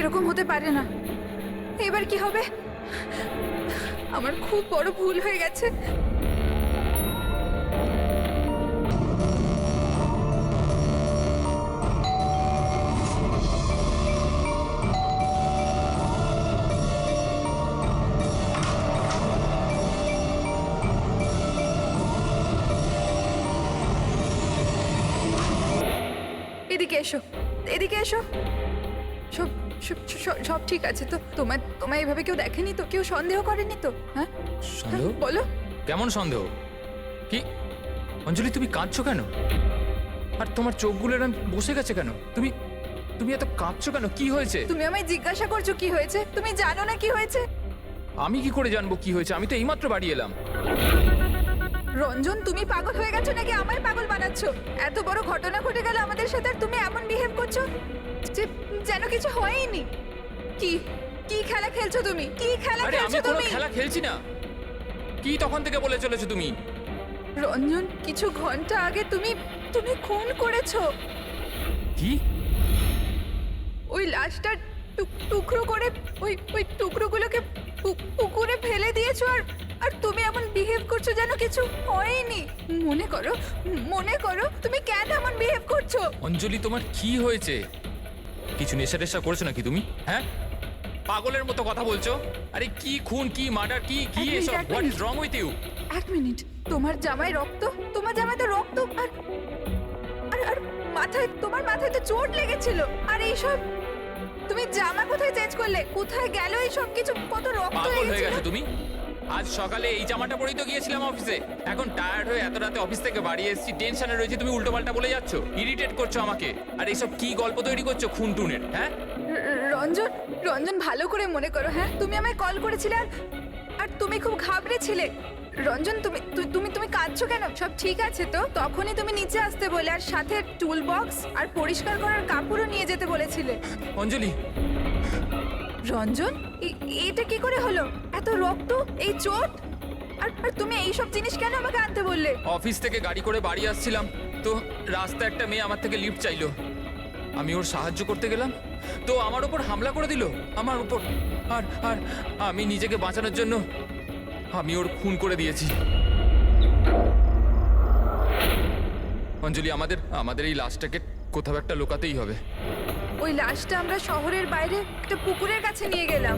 এরকম হতে পারে না। এবার কি হবে? আমার খুব বড় ভুল হয়ে গেছে। এদিকে এসো, এদিকে এসো। সব সব ঠিক আছে তো? তোমায় এভাবে কেউ দেখেনি তো? কেউ সন্দেহ করেনি তো? হ্যাঁ, সন্দেহ? বলো। কেমন সন্দেহ? কি অঞ্জলি, তুমি কাঁদছো কেন? আর তোমার চোখগুলো এরকম বসে গেছে কেন? তুমি তুমি এত কাঁদছো কেন? কি হয়েছে? তুমি আমায় জিজ্ঞাসা করছো কি হয়েছে? তুমি জানো না কি হয়েছে? আমি কি করে জানবো কি হয়েছে? আমি তো এইমাত্র বাড়ি এলাম। রঞ্জন, তুমি পাগল হয়ে গেছো নাকি আমায় পাগল বানাচ্ছো? এত বড় ঘটনা ঘটে গেল আমাদের সাথে আর তুমি এমন বিহেভ করছো যে যেন কিছু হয়ইনি। কি কি খেলা খেলছো তুমি? কি খেলা আরে আমি খেলছো কোনো তুমি? খেলা খেলছি না। কি তখন থেকে বলে চলেছো তুমি? রঞ্জন, কিছু ঘন্টা আগে তুমি তুমি খুন করেছো। কি? ওই লাশটা টুকরো করে ওই টুকরোগুলোকে পুকুরে ফেলে দিয়েছো আর আর তুমি এমন বিহেভ করছো যেন কিছু হয়নি। মনে করো তুমি কেন এমন বিহেভ করছো? অঞ্জলি, তোমার কি হয়েছে? কিছু নেশা টেশা করেছো নাকি তুমি? হ্যাঁ, পাগলের মতো কথা বলছো। আরে কি খুন, কি মার্ডার, কি কি এক মিনিট, এসব? এক হোয়াট ইজ মিনিট। Wrong with you? এক মিনিট, তোমার জামায় রক্ত, তোমার জামায় তো রক্ত আর আর আর মাথায়, তোমার মাথায় তো চোট লেগেছিল। আর এইসব তুমি জামা কোথায় চেঞ্জ করলে? কোথায় গেল এই সব কিছু? কত রক্ত পাগল হয়ে লেগেছিল। গেছো তুমি? আজ সকালে এই জামাটা পরেই তো গিয়েছিলাম অফিসে। এখন টায়ার্ড হয়ে এত রাতে অফিস থেকে বাড়ি এসেছি, টেনশনে রয়েছে, তুমি উল্টো পাল্টা বলে যাচ্ছ, ইরিটেট করছো আমাকে। আর এইসব কি গল্প তৈরি করছো খুন টুনের? হ্যাঁ, রঞ্জন, রঞ্জন ভালো করে মনে করো। হ্যাঁ, তুমি আমায় কল করেছিলে আর তুমি খুব ঘাবড়েছিলে। রঞ্জন, তুমি তুমি তুমি কাঁদছো কেন? সব ঠিক আছে তো? তখনই তুমি নিচে আসতে বলে আর সাথে টুল বক্স আর পরিষ্কার করার কাপড়ও নিয়ে যেতে বলেছিলে। অঞ্জলি। রঞ্জন, এটা কি করে হলো? এত রক্ত, এই চোট, আর আর তুমি এই সব জিনিস কেন আমাকে আনতে বললে? অফিস থেকে গাড়ি করে বাড়ি আসছিলাম তো রাস্তায় একটা মেয়ে আমার থেকে লিফট চাইলো। আমি ওর সাহায্য করতে গেলাম তো আমার উপর হামলা করে দিল, আমার উপর। আর আর আমি নিজেকে বাঁচানোর জন্য আমি ওর খুন করে দিয়েছি। অঞ্জলি, আমাদের এই লাশটাকে কোথাও একটা লুকাতেই হবে। ওই লাশটা আমরা শহরের বাইরে একটা পুকুরের কাছে নিয়ে গেলাম।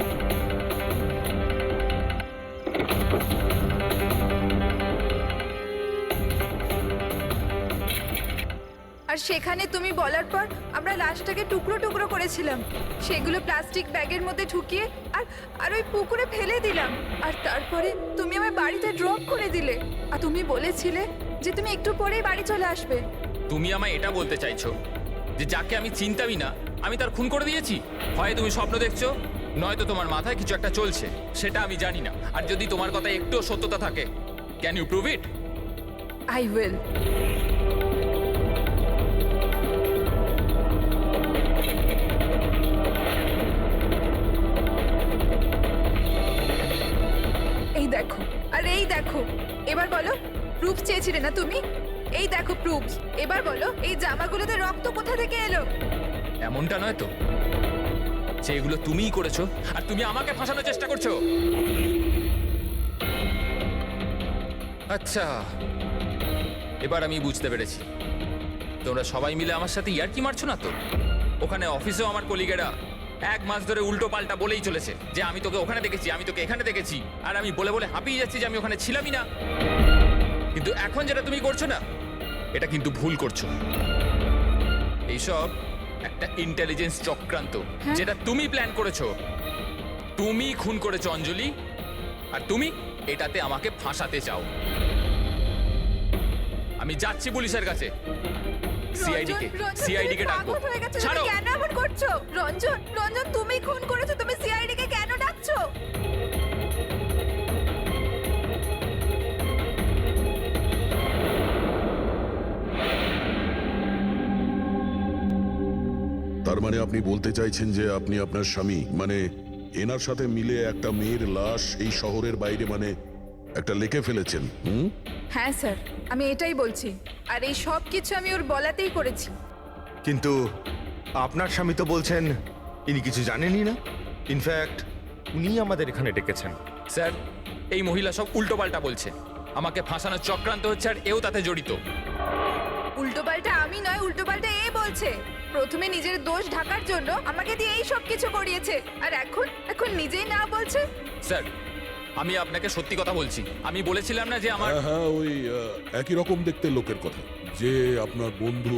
আর সেখানে তুমি বলার পর আমরা লাশটাকে টুকরো টুকরো করেছিলাম, সেগুলো প্লাস্টিক ব্যাগের মধ্যে ঢুকিয়ে আর আর ওই পুকুরে ফেলে দিলাম। আর তারপরে তুমি আমার বাড়িতে ড্রপ করে দিলে আর তুমি বলেছিলে যে তুমি একটু পরেই বাড়ি চলে আসবে। তুমি আমায় এটা বলতে চাইছো যে যাকে আমি চিনতামই না আমি তার খুন করে দিয়েছি? হয় তুমি স্বপ্ন দেখছো, নয়তো তোমার মাথায় কিছু একটা চলছে, সেটা আমি জানি না। আর যদি তোমার কথায় একটু সত্যতা থাকে, can you prove it? I will. এই দেখো, আর এই দেখো। এবার বলো, প্রুফ চেয়েছিলে না তুমি? এই দেখো প্রুফ। এবার বলো, এই জামাগুলোতে রক্ত কোথা থেকে এলো? এমনটা নয় তো যে এগুলো তুমিই করেছো আর তুমি আমাকে ফাঁসানোর চেষ্টা করছো? আচ্ছা, এবার আমি বুঝতে পেরেছি। তোমরা সবাই মিলে আমার সাথে ইয়ার্কি মারছো না তো? ওখানে অফিসেও আমার কলিগেরা 1 মাস ধরে উল্টো পাল্টা বলেই চলেছে যে আমি তোকে ওখানে দেখেছি, আমি তোকে এখানে দেখেছি। আর আমি বলে বলে হাঁপিয়ে যাচ্ছি যে আমি ওখানে ছিলামই না। কিন্তু এখন যেটা তুমি করছো না, এটা কিন্তু ভুল করছো। এইসব একটা ইন্টেলিজেন্স চক্রান্ত, যেটা তুমি প্ল্যান করেছো। তুমি খুন করেছো অঞ্জলি, আর তুমি এটাতে আমাকে ফাঁসাতে চাও। আমি যাচ্ছি পুলিশের কাছে, সিআইডি কে ডাকবো। ছাড়ো। কেন এমন করছো? রঞ্জন, রঞ্জন, তুমি খুন করেছো, তুমি সিআইডি কে কেন ডাকছো? তার মানে আপনি বলতে চাইছেন যে আপনি আপনার স্বামী মানে এনার সাথে মিলে একটা মেয়ের লাশ এই শহরের বাইরে মানে একটা লেকে ফেলেছেন? হ্যাঁ স্যার, আমি এটাই বলছি। আর এই সব কিছু আমি ওর বলাতেই করেছি। কিন্তু আপনার স্বামী তো বলছেন ইনি কিছু জানেনই না। ইনফ্যাক্ট উনি আমাদের এখানে ডেকেছেন। স্যার এই মহিলা সব উল্টোপাল্টা বলছে, আমাকে ফাঁসানোর চক্রান্ত হচ্ছে আর এও তাতে জড়িত। উল্টোপাল্টা আমি নয়, উল্টোপাল্টা এ বলছে। প্রথমে নিজের দোষ ঢাকার জন্য আমাকে দিয়ে এই সব কিছু করিয়েছে, আর এখন নিজেই না বলছে। স্যার আমি আপনাকে সত্যি কথা বলছি, আমি বলেছিলাম না যে আমার হ্যাঁ হ্যাঁ, ওই একই রকম দেখতে লোকের কথা, যে আপনার বন্ধু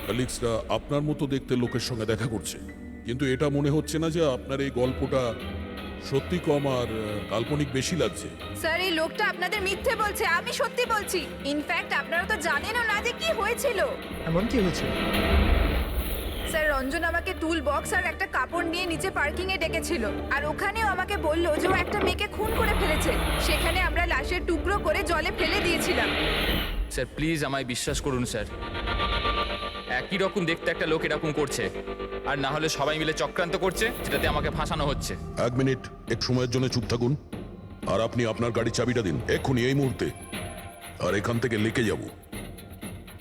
অ্যালেক্সরা আপনার মতো দেখতে লোকের সঙ্গে দেখা করছে। কিন্তু এটা মনে হচ্ছে না যে আপনার এই গল্পটা সত্যি কম আর কাল্পনিক বেশি লাগছে। স্যার এই লোকটা আপনাদের মিথ্যে বলছে, আমি সত্যি বলছি। ইনফ্যাক্ট আপনারা তো জানেনও না যে কি হয়েছিল। এমন কি হয়েছে? স্যার রঞ্জন আমাকে টুল বক্স আর একটা কাপড় নিয়ে নিচে পার্কিং এ ডেকেছিল, আর ওখানেও আমাকে বলল যে ও একটা মেয়েকে খুন করে ফেলেছে। সেখানে আমরা লাশের টুকরো করে জলে ফেলে দিয়েছিলাম। স্যার প্লিজ আমায় বিশ্বাস করুন স্যার, একই রকম দেখতে একটা লোক এরকম করছে, আর না হলে সবাই মিলে চক্রান্ত করছে যেটাতে আমাকে ফাঁসানো হচ্ছে। এক মিনিট, এক সময়ের জন্য চুপ থাকুন, আর আপনি আপনার গাড়ির চাবিটা দিন এক্ষুনি, এই মুহূর্তে। আর এখান থেকে লেকে যাব।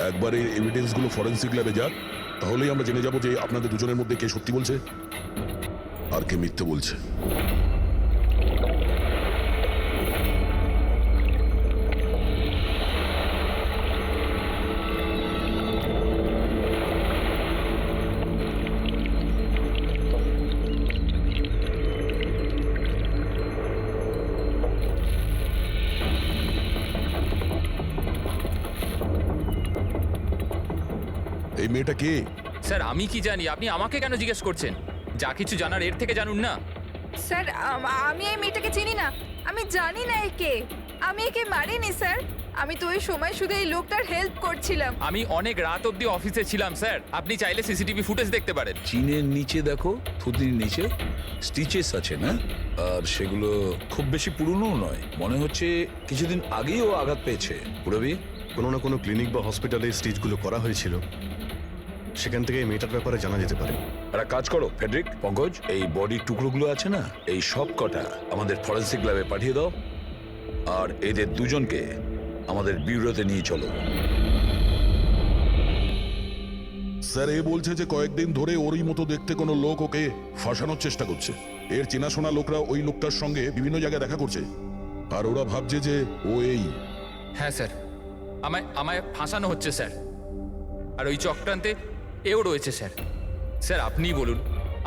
একবার এই এভিডেন্সগুলো ফরেন্সিক ল্যাবে যাক, তাহলেই আমরা জেনে যাব যে আপনাদের দুজনের মধ্যে কে সত্যি বলছে আর কে মিথ্যে বলছে। এই মেয়েটা কে? স্যার আমি কি জানি, আপনি আমাকে কেন জিজ্ঞেস করছেন? যা কিছু জানার এর থেকে জানুন না। স্যার আমি এই মেয়েটাকে চিনি না, আমি জানি না একে। আমি একে মারিনি স্যার, আমি তো ওই সময় শুধু এই লোকটার হেল্প করছিলাম। আমি অনেক রাত অবধি অফিসে ছিলাম স্যার, আপনি চাইলে সিসিটিভি ফুটেজ দেখতে পারেন। চিনের নিচে দেখো, থুতির নিচে স্টিচেস আছে না, আর সেগুলো খুব বেশি পুরনো নয়, মনে হচ্ছে কিছুদিন আগেই ও আঘাত পেয়েছে। পুরবি কোনো না কোনো ক্লিনিক বা হসপিটালে স্টিচগুলো করা হয়েছিল, সেখান থেকে এই মেয়েটার ব্যাপারে জানা যেতে পারে। একটা কাজ করো ফেডরিক, পঙ্কজ, এই বডির টুকরোগুলো আছে না, এই সব কটা আমাদের ফরেন্সিক ল্যাবে পাঠিয়ে দাও, আর এদের দুজনকে আমাদের ব্যুরোতে নিয়ে চলো। স্যার এ বলছে যে কয়েকদিন ধরে ওরই মতো দেখতে কোনো লোক ওকে ফাঁসানোর চেষ্টা করছে। এর চেনাশোনা লোকরা ওই লোকটার সঙ্গে বিভিন্ন জায়গায় দেখা করছে, আর ওরা ভাবছে যে ও এই। হ্যাঁ স্যার, আমায় ফাঁসানো হচ্ছে স্যার, আর ওই চক্রান্তে এও রয়েছে স্যার। স্যার আপনিই বলুন,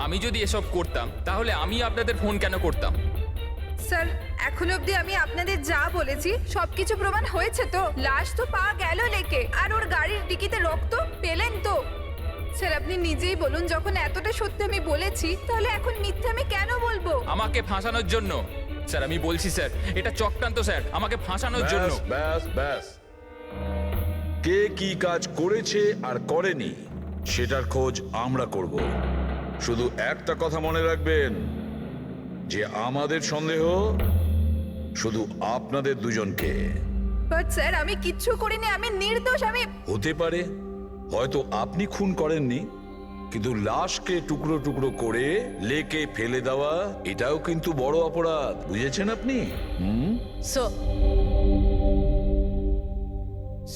আমি যদি এসব করতাম তাহলে আমি আপনাদের ফোন কেন করতাম? স্যার এখন অবধি আমি আপনাদের যা বলেছি সবকিছু প্রমাণ হয়েছে তো। লাশ তো পাওয়া গেল লেকে, আর ওর গাড়ির ডিকিতে রক্ত পেলেন তো। স্যার আপনি নিজেই বলুন, যখন এতটা সত্যি আমি বলেছি, তাহলে এখন মিথ্যে আমি কেন বলবো? আমাকে ফাঁসানোর জন্য স্যার, আমি বলছি স্যার এটা চক্রান্ত স্যার, আমাকে ফাঁসানোর জন্য। ব্যাস ব্যাস, কে কি কাজ করেছে আর করেনি সেটার খোঁজ আমরা করব। শুধু একটা কথা মনে রাখবেন, যে আমাদের সন্দেহ শুধু আপনাদের দুজনকে। বাট স্যার আমি কিচ্ছু করিনি, আমি নির্দোষ। আমি হতে পারে হয়তো আপনি খুন করেননি, কিন্তু লাশকে টুকরো টুকরো করে লেকে ফেলে দেওয়া এটাও কিন্তু বড় অপরাধ, বুঝেছেন আপনি?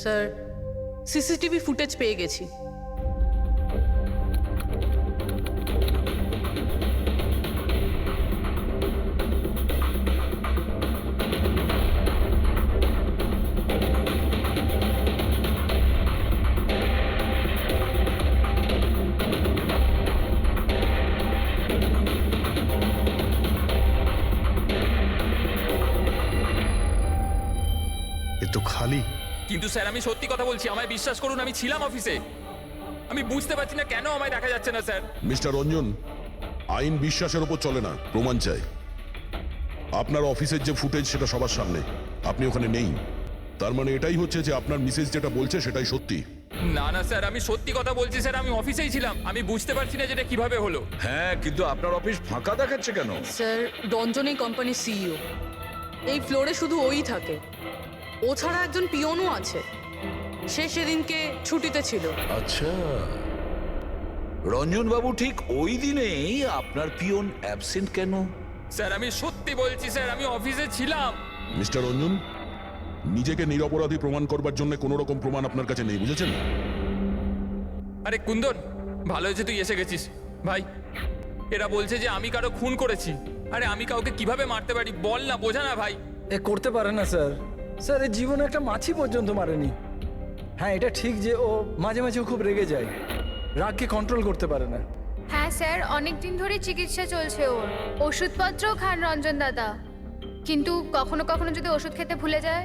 স্যার সিসিটিভি ফুটেজ পেয়ে গেছি। এ তো খালি। কিন্তু স্যার আমি সত্যি কথা বলছি, আমায় বিশ্বাস করুন, আমি ছিলাম অফিসে। আমি বুঝতে পারছি না কেন আমায় দেখা যাচ্ছে না স্যার। মিস্টার রঞ্জন, আইন বিশ্বাসের উপর চলে না, প্রমাণ চাই। আপনার অফিসের যে ফুটেজ সেটা সবার সামনে, আপনি ওখানে নেই, তার মানে এটাই হচ্ছে যে আপনার মিসেস যেটা বলছে সেটাই সত্যি। না না স্যার, আমি সত্যি কথা বলছি স্যার, আমি অফিসেই ছিলাম। আমি বুঝতে পারছি না যেটা কিভাবে হলো। হ্যাঁ, কিন্তু আপনার অফিস ফাঁকা দেখাচ্ছে কেন? স্যার রঞ্জন এই কোম্পানির সিইও, এই ফ্লোরে শুধু ওই থাকে, ও ছাড়া একজন পিয়নও আছে, সে সেদিনকে ছুটিতে ছিল। আচ্ছা, রঞ্জন বাবু ঠিক ওই দিনেই আপনার পিয়ন অ্যাবসেন্ট কেন? স্যার আমি সত্যি বলছি স্যার, আমি অফিসে ছিলাম। মিস্টার রঞ্জন, নিজেকে নিরপরাধী প্রমাণ করবার জন্য কোনো রকম প্রমাণ আপনার কাছে নেই, বুঝেছেন? আরে কুন্দন, ভালো হয়েছে তুই এসে গেছিস ভাই। এরা বলছে যে আমি কারো খুন করেছি। আরে আমি কাউকে কিভাবে মারতে পারি বল না, বোঝা না ভাই। এ করতে পারে না স্যার। স্যার এর জীবনে একটা মাছি পর্যন্ত মারেনি। হ্যাঁ এটা ঠিক যে ও মাঝে মাঝে খুব রেগে যায়, রাগকে কন্ট্রোল করতে পারে না। হ্যাঁ স্যার, অনেক দিন ধরে চিকিৎসা চলছে ওর, ওষুধপত্রও খান রঞ্জন দাদা, কিন্তু কখনো কখনো যদি ওষুধ খেতে ভুলে যায়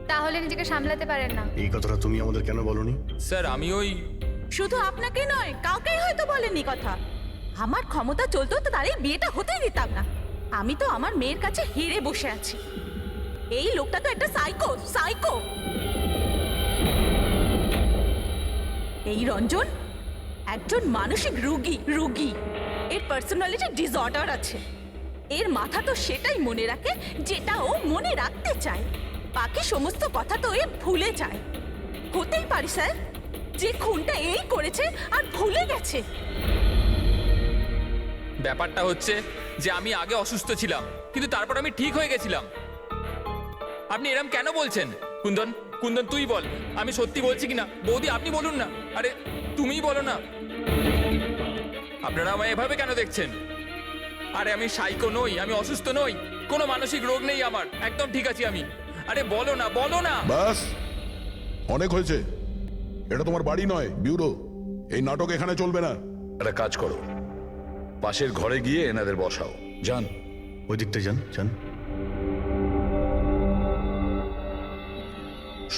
তাহলে নিজেকে সামলাতে পারেন না। এই কথাটা তুমি আমাদের কেন বলনি? স্যার আমি ওই শুধু আপনাকে নয়, কাউকেই হয়তো বলেনি কথা। আমার ক্ষমতা চলতো তো তার এই বিয়েটা হতেই দিতাম না। আমি তো আমার মেয়ের কাছে হেরে বসে আছি। এই লোকটা তো একটা সাইকো সাইকো। এই রঞ্জন একজন মানসিক রোগী। এর পার্সোনালিটি ডিসঅর্ডার আছে। এর মাথা তো সেটাই মনে রাখে যেটা ও মনে রাখতে চায়, বাকি সমস্ত কথা তো এ ভুলে যায়। হতেই পারে স্যার যে খুনটা এই করেছে আর ভুলে গেছে। ব্যাপারটা হচ্ছে যে আমি আগে অসুস্থ ছিলাম, কিন্তু তারপর আমি ঠিক হয়ে গেছিলাম। আপনি এরম কেন বলছেন? কুন্দন কুন্দন তুই বল, আমি সত্যি বলছি কিনা। বৌদি আপনি বলুন না, আরে তুমিই বলো না। আপনারা আমায় এভাবে কেন দেখছেন? আরে আমি সাইকো নই, আমি অসুস্থ নই, কোনো মানসিক রোগ নেই আমার, একদম ঠিক আছি আমি। আরে বলো না বলো না। বাস, অনেক হয়েছে। এটা তোমার বাড়ি নয়, ব্যুরো। এই নাটক এখানে চলবে না। একটা কাজ করো, পাশের ঘরে গিয়ে এনাদের বসাও। যান। ওই দিকটা যান যান।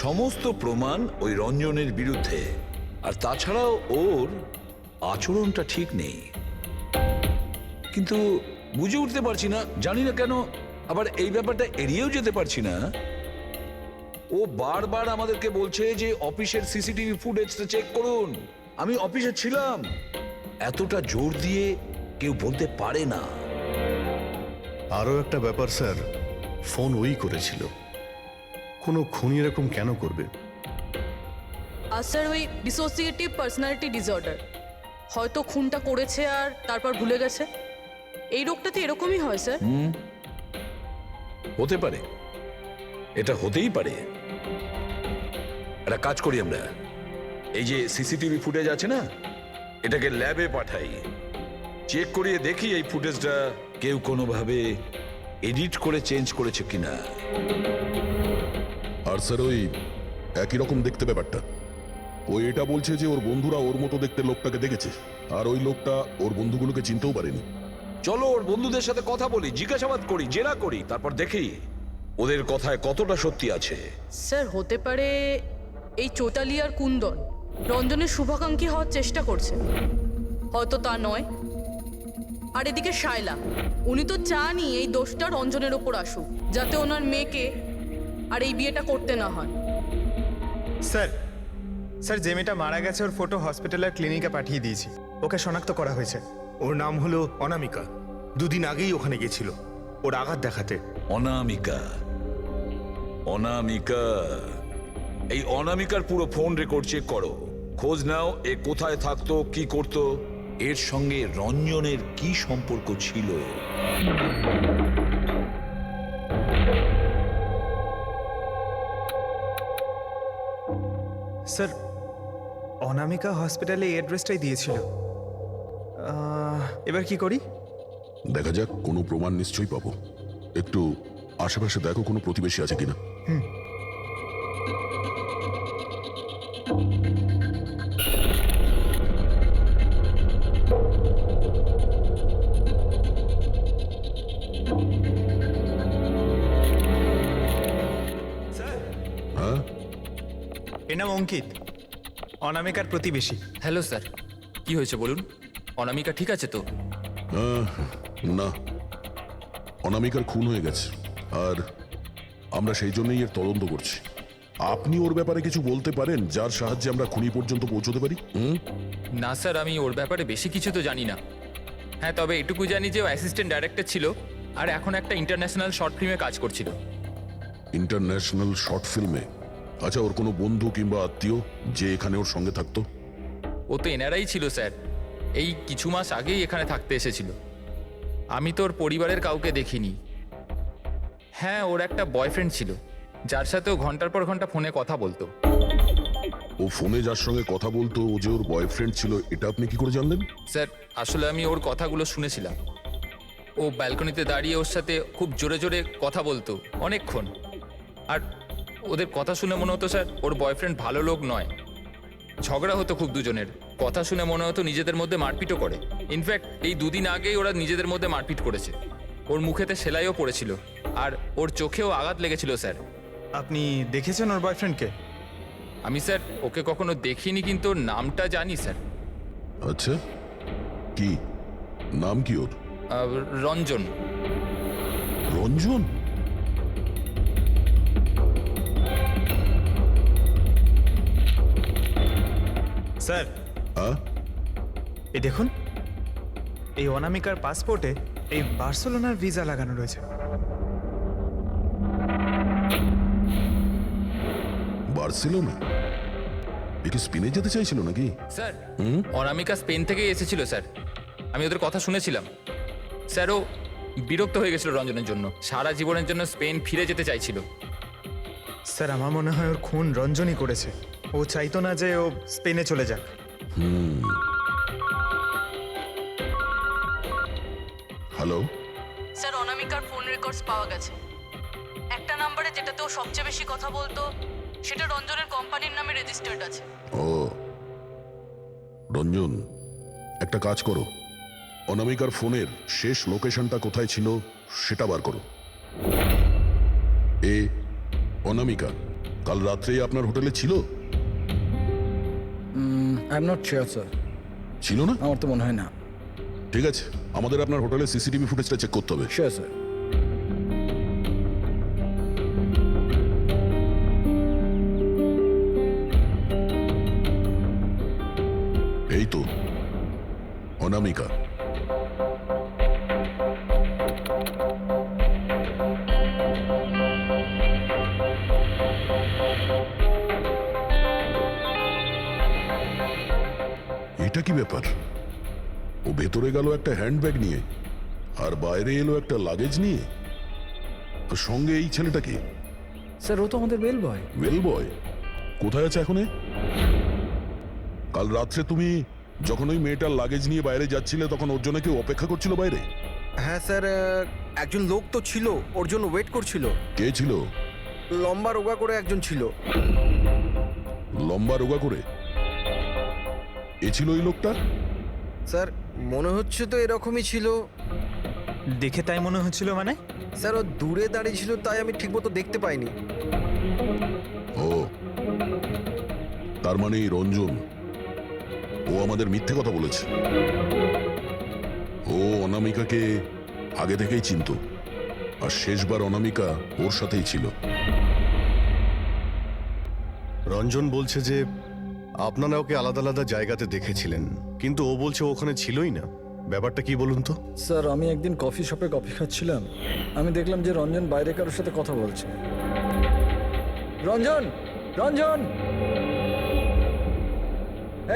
সমস্ত প্রমাণ ওই রঞ্জনের বিরুদ্ধে, আর তাছাড়াও ওর আচরণটা ঠিক নেই। কিন্তু বুঝে উঠতে পারছি না, জানি না কেন আবার এই ব্যাপারটা এড়িয়েও যেতে পারছি না। ও বারবার আমাদেরকে বলছে যে অফিসের সিসিটিভি ফুটেজটা চেক করুন। আমি অফিসে ছিলাম। এতটা জোর দিয়ে কেউ বলতে পারে না। আরও একটা ব্যাপার স্যার, ফোন ওই করেছিল। কোনো খুনি এরকম কেন করবে? আর স্যার ওই ডিসোসিয়েটিভ পার্সোনালিটি ডিসঅর্ডার, হয়তো খুনটা করেছে আর তারপর ভুলে গেছে। এই রোগটাতে এরকমই হয় স্যার। হতে পারে, এটা হতেই পারে। একটা কাজ করি আমরা, এই যে সিসিটিভি ফুটেজ আছে না, এটাকে ল্যাবে পাঠাই, চেক করিয়ে দেখি এই ফুটেজটা কেউ কোনোভাবে এডিট করে চেঞ্জ করেছে কিনা। আর স্যার ওই একই রকম দেখতে ব্যাপারটা। ও এটা বলছে যে ওর বন্ধুরা ওর মতো দেখতে লোকটাকে দেখেছে, আর ওই লোকটা ওর বন্ধুগুলোকে চিনতেও পারেনি। চলো ওর বন্ধুদের সাথে কথা বলি, জিজ্ঞাসাবাদ করি, জেরা করি, তারপর দেখি ওদের কথায় কতটা সত্যি আছে। স্যার হতে পারে এই চৈতালি আর কুন্দন রঞ্জনের শুভাকাঙ্ক্ষী হওয়ার চেষ্টা করছে, হয়তো তা নয়। আর এদিকে শায়লা, উনি তো চানই এই দোষটা রঞ্জনের ওপর আসুক, যাতে ওনার মেয়েকে আর এই বিয়েটা করতে না হয়। স্যার স্যার যে মেয়েটা মারা গেছে ওর ফটো হসপিটালের ক্লিনিকে পাঠিয়ে দিয়েছি। ওকে শনাক্ত করা হয়েছে। ওর নাম হলো অনামিকা। দুদিন আগেই ওখানে গেছিল ওর আঘাত দেখাতে। অনামিকা, অনামিকা, এই অনামিকার পুরো ফোন রেকর্ড চেক করো, খোঁজ নাও এ কোথায় থাকতো, কি করতো, এর সঙ্গে রঞ্জনের কি সম্পর্ক ছিল। স্যার অনামিকা হসপিটালে এই অ্যাড্রেসটাই দিয়েছিল। এবার কি করি? দেখা যাক, কোনো প্রমাণ নিশ্চয়ই পাবো। একটু আশেপাশে দেখো কোনো প্রতিবেশী আছে কিনা। হ্যাঁ, এর নাম অঙ্কিত, অনামিকার প্রতিবেশী। হ্যালো স্যার, কি হয়েছে বলুন? অনামিকা ঠিক আছে তো? না, অনামিকার খুন হয়ে গেছে, আর আমরা সেই জন্যই এর তদন্ত করছি। আপনি ওর ব্যাপারে কিছু বলতে পারেন যার সাহায্যে আমরা খুনি পর্যন্ত পৌঁছতে পারি? না স্যার, আমি ওর ব্যাপারে বেশি কিছু তো জানি না। হ্যাঁ, তবে এটুকু জানি যে ও অ্যাসিস্ট্যান্ট ডাইরেক্টর ছিল আর এখন একটা ইন্টারন্যাশনাল শর্ট ফিল্মে কাজ করছিল। ইন্টারন্যাশনাল শর্ট ফিল্মে? আচ্ছা, ওর কোনো বন্ধু কিংবা আত্মীয় যে এখানে ওর সঙ্গে থাকতো? ও তো এনারাই ছিল স্যার, এই কিছু মাস আগেই এখানে থাকতে এসেছিল। আমি তো ওর পরিবারের কাউকে দেখিনি। হ্যাঁ, ওর একটা বয়ফ্রেন্ড ছিল যার সাথে ও ঘন্টার পর ঘন্টা ফোনে কথা বলতো। ও ফোনে যার সঙ্গে কথা বলতো ও যে ওর বয়ফ্রেন্ড ছিল এটা আপনি কি করে জানলেন? স্যার আসলে আমি ওর কথাগুলো শুনেছিলাম। ও ব্যালকনিতে দাঁড়িয়ে ওর সাথে খুব জোরে জোরে কথা বলতো অনেকক্ষণ। আর ওদের কথা শুনে মনে হতো স্যার ওর বয়ফ্রেন্ড ভালো লোক নয়। ঝগড়া হতো খুব দুজনের। কথা শুনে মনে হতো নিজেদের মধ্যে মারপিটও করে। ইনফ্যাক্ট এই দুদিন আগেই ওরা নিজেদের মধ্যে মারপিট করেছে। ওর মুখেতে সেলাইও পড়েছিল আর ওর চোখেও আঘাত লেগেছিল স্যার। আপনি দেখেছেন ওর বয়ফ্রেন্ডকে? আমি স্যার ওকে কখনো দেখিনি, কিন্তু ওর নামটা জানি স্যার। আচ্ছা, কি নাম কি ওর? রঞ্জন। রঞ্জন? স্যার, হ্যাঁ, এই দেখুন, এই অনামিকার পাসপোর্টে এই বার্সেলোনার ভিসা লাগানো রয়েছে। বার্সেলোনা? এ কি স্পেনে যেতে চাইছিল নাকি? স্যার অনামিকা স্পেন থেকেই এসেছিল স্যার। আমি ওদের কথা শুনেছিলাম। স্যার ও বিরক্ত হয়ে গেছিল রঞ্জনের জন্য, সারা জীবনের জন্য স্পেন ফিরে যেতে চাইছিল। স্যার, আমার মনে হয় ওর খুন রঞ্জনই করেছে। ও চাইতো না যে ও স্পেনে চলে যাক। হ্যালো, স্যার অনামিকার ফোন রেকর্ডস পাওয়া গেছে। একটা নাম্বারে যেটাতে ও সবচেয়ে বেশি কথা বলতো সেটা রঞ্জনের কোম্পানির নামে রেজিস্টার্ড আছে। ও রঞ্জন, একটা কাজ করো, অনামিকার ফোনের শেষ লোকেশনটা কোথায় ছিল সেটা বার করো। এ অনামিকা কাল রাত্রে আপনার হোটেলে ছিল? I am not sure sir, ছিল না? আমার তো মনে হয় না। ঠিক আছে, আমাদের আপনার হোটেলের সিসিটিভি ফুটেজটা চেক করতে হবে। Sure sir. এই তো অনামিকা। এটা কি ব্যাপার? ও ভেতরে গেল একটা হ্যান্ডব্যাগ নিয়ে আর বাইরে এলো একটা লাগেজ নিয়ে। আর সঙ্গে এই ছেলেটা কি? স্যার ও তো আমাদের বেল বয়। ওয়েল বয় কোথায় আছে এখন? কাল রাত্রে তুমি যখন ওই মেয়েটার লাগেজ নিয়ে বাইরে যাচ্ছিলে তখন ওর জন্য কেউ অপেক্ষা করছিল বাইরে? হ্যাঁ স্যার, একজন লোক তো ছিল, ওর জন্য ওয়েট করছিল। কে ছিল? লম্বা রোগা করে একজন ছিল। লম্বা রোগা করে? এ ছিল ওই লোকটা? স্যার মনে হচ্ছে তো এরকমই ছিল। দেখে তাই মনে হচ্ছিল মানে? স্যার ও দূরে দাঁড়িয়ে ছিল তাই আমি ঠিকমতো দেখতে পাইনি। ও, তার মানে এই রঞ্জন, ও আমাদের মিথ্যে কথা বলেছে। ও অনামিকাকে আগে থেকেই চিনতো আর শেষবার অনামিকা ওর সাথেই ছিল। রঞ্জন বলছে যে আপনারা ওকে আলাদা আলাদা জায়গাতে দেখেছিলেন, কিন্তু ও বলছে ও ওখানে ছিলই না। ব্যাপারটা কি বলুন তো? স্যার আমি একদিন কফি শপে কফি খাচ্ছিলাম, আমি দেখলাম যে রঞ্জন বাইরে কারোর সাথে কথা বলছে। রঞ্জন, রঞ্জন,